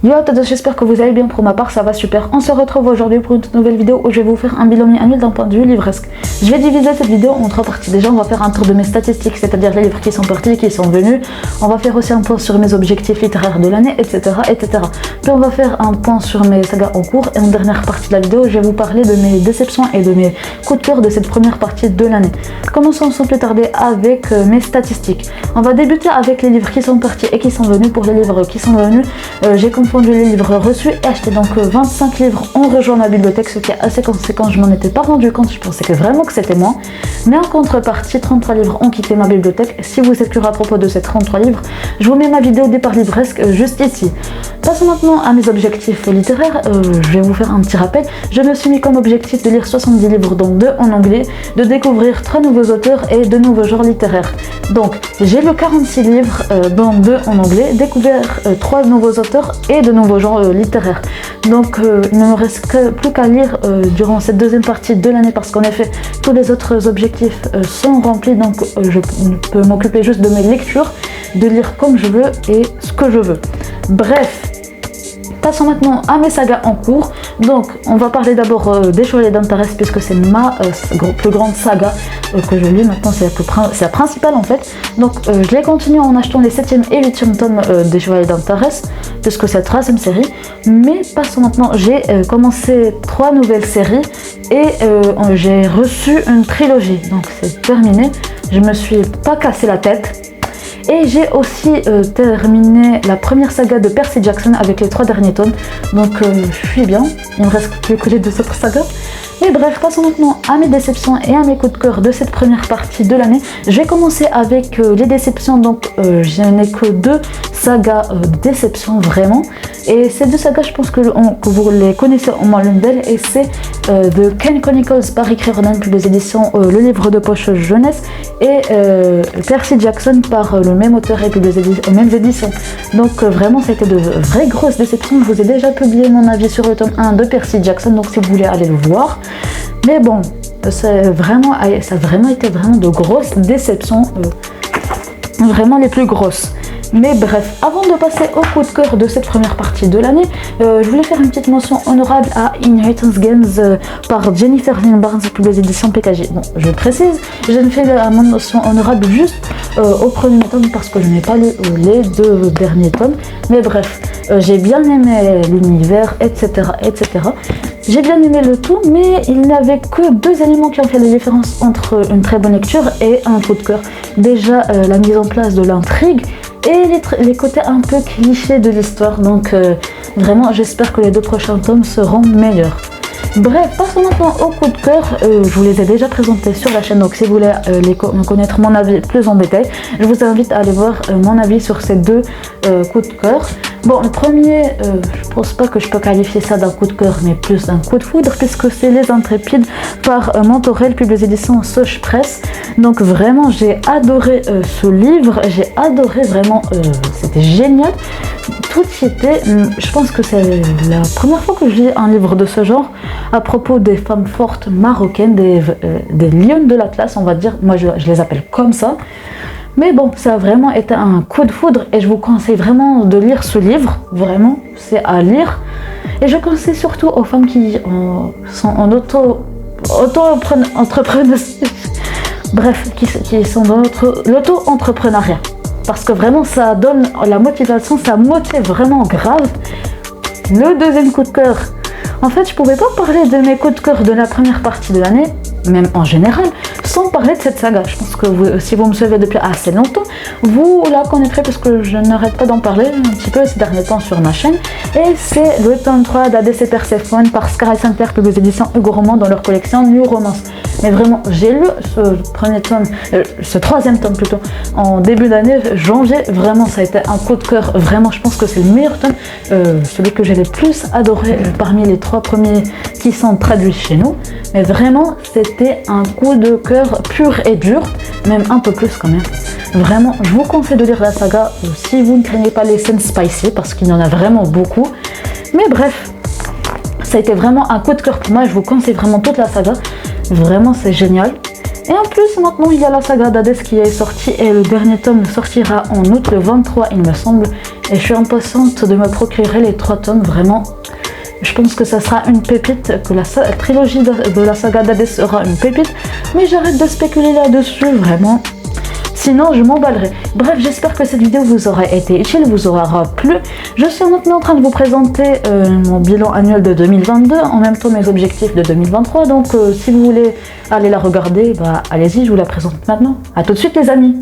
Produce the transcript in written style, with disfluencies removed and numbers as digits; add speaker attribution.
Speaker 1: Yo à tous, j'espère que vous allez bien. Pour ma part ça va super. On se retrouve aujourd'hui pour une toute nouvelle vidéo où je vais vous faire un bilan annuel d'un point de vue livresque. Je vais diviser cette vidéo en trois parties. Déjà on va faire un tour de mes statistiques, c'est-à-dire les livres qui sont partis, qui sont venus. On va faire aussi un point sur mes objectifs littéraires de l'année, etc., etc. Puis on va faire un point sur mes sagas en cours. Et en dernière partie de la vidéo je vais vous parler de mes déceptions et de mes coups de cœur de cette première partie de l'année. Commençons sans plus tarder avec mes statistiques. On va débuter avec les livres qui sont partis et qui sont venus. Pour les livres qui sont venus, j'ai confondu les livres reçus et acheté, donc 25 livres ont rejoint ma bibliothèque, ce qui est assez conséquent. Je m'en étais pas rendu compte, je pensais que vraiment que c'était moins, mais en contrepartie 33 livres ont quitté ma bibliothèque. Si vous êtes curieux à propos de ces 33 livres, je vous mets ma vidéo départ livresque juste ici. Passons maintenant à mes objectifs littéraires. Je vais vous faire un petit rappel. Je me suis mis comme objectif de lire 70 livres, dont 2 en anglais, de découvrir 3 nouveaux auteurs et 2 nouveaux genres littéraires. Donc j'ai lu 46 livres, dont 2 en anglais, découvert 3 nouveaux auteurs et de nouveaux genres littéraires. Donc il ne me reste plus qu'à lire durant cette deuxième partie de l'année, parce qu'en effet tous les autres objectifs sont remplis, donc je peux m'occuper juste de mes lectures, de lire comme je veux et ce que je veux. Bref, passons maintenant à mes sagas en cours. Donc on va parler d'abord des Chevaliers d'Antares, puisque c'est ma plus grande saga que je lis maintenant, c'est la principale en fait. Donc je l'ai continué en achetant les 7e et 8e tomes des Chevaliers d'Antares, puisque c'est la 3e série. Mais passons maintenant, j'ai commencé 3 nouvelles séries et j'ai reçu une trilogie, donc c'est terminé, je me suis pas cassé la tête. Et j'ai aussi terminé la première saga de Percy Jackson avec les 3 derniers tomes. Donc je suis bien, il me reste plus que les 2 autres sagas. Mais bref, passons maintenant à mes déceptions et à mes coups de cœur de cette première partie de l'année. Je vais commencer avec les déceptions. Donc je n'ai que 2 sagas de déception vraiment. Et ces 2 sagas, je pense que vous les connaissez au moins l'une d'elles. Et c'est The Kane Chronicles par Rick Riordan, puis les éditions Le Livre de Poche Jeunesse, et Percy Jackson par le même auteur et puis les mêmes éditions. Donc vraiment ça a été de vraies grosses déceptions. Je vous ai déjà publié mon avis sur le tome 1 de Percy Jackson, donc si vous voulez aller le voir. Mais bon, ça a vraiment été vraiment de grosses déceptions, vraiment les plus grosses. Mais bref, avant de passer au coup de cœur de cette première partie de l'année, je voulais faire une petite mention honorable à Inheritance Games par Jennifer Lynn Barnes pour les éditions PKJ. Bon, je précise, je ne fais la mention honorable juste au premier tome parce que je n'ai pas lu les 2 derniers tomes. Mais bref, j'ai bien aimé l'univers, etc., etc. J'ai bien aimé le tout, mais il n'y avait que 2 éléments qui ont fait la différence entre une très bonne lecture et un coup de cœur. Déjà, la mise en place de l'intrigue et les côtés un peu clichés de l'histoire. Donc vraiment, j'espère que les 2 prochains tomes seront meilleurs. Bref, passons maintenant au coup de cœur. Je vous les ai déjà présentés sur la chaîne, donc si vous voulez connaître mon avis plus en détail, je vous invite à aller voir mon avis sur ces 2 coups de cœur. Bon, le premier, je pense pas que je peux qualifier ça d'un coup de cœur, mais plus d'un coup de foudre, puisque c'est Les Intrépides par Montorel, puis les éditions Soche Press. Donc vraiment, j'ai adoré ce livre, j'ai adoré vraiment, c'était génial. Tout y était, je pense que c'est la première fois que je lis un livre de ce genre, à propos des femmes fortes marocaines, des lionnes de l'Atlas, on va dire. Moi, je les appelle comme ça. Mais bon, ça a vraiment été un coup de foudre et je vous conseille vraiment de lire ce livre. Vraiment, c'est à lire. Et je conseille surtout aux femmes qui sont en auto-entrepreneuse. Bref, qui sont dans l'auto-entrepreneuriat. Parce que vraiment, ça donne la motivation, ça motive vraiment grave. Le deuxième coup de cœur. En fait, je pouvais pas parler de mes coups de cœur de la première partie de l'année, même en général, sans parler de cette saga. Je pense que si vous me suivez depuis assez longtemps, vous la connaîtrez parce que je n'arrête pas d'en parler un petit peu ces derniers temps sur ma chaîne. Et c'est le tome 3 d'ADC Perséphone par Scarlett Sinclair pour les éditions Hugo Roman dans leur collection New Romance. Mais vraiment, j'ai lu ce 3e tome plutôt, en début d'année, janvier. Vraiment, ça a été un coup de cœur. Vraiment, je pense que c'est le meilleur tome, celui que j'ai le plus adoré parmi les 3 premiers qui sont traduits chez nous. Mais vraiment, c'était un coup de cœur pur et dur, même un peu plus quand même. Vraiment, je vous conseille de lire la saga si vous ne craignez pas les scènes spicy, parce qu'il y en a vraiment beaucoup. Mais bref, ça a été vraiment un coup de cœur pour moi. Je vous conseille vraiment toute la saga. Vraiment, c'est génial. Et en plus, maintenant, il y a la saga d'Hades qui est sortie et le dernier tome sortira en août, le 23, il me semble. Et je suis impatiente de me procurer les 3 tomes, vraiment. Je pense que ça sera une pépite, que la trilogie de la saga d'Hades sera une pépite. Mais j'arrête de spéculer là-dessus, vraiment. Sinon, je m'emballerai. Bref, j'espère que cette vidéo vous aura été utile, vous aura plu. Je suis maintenant en train de vous présenter mon bilan annuel de 2022, en même temps mes objectifs de 2023. Donc, si vous voulez aller la regarder, bah allez-y, je vous la présente maintenant. A tout de suite les amis.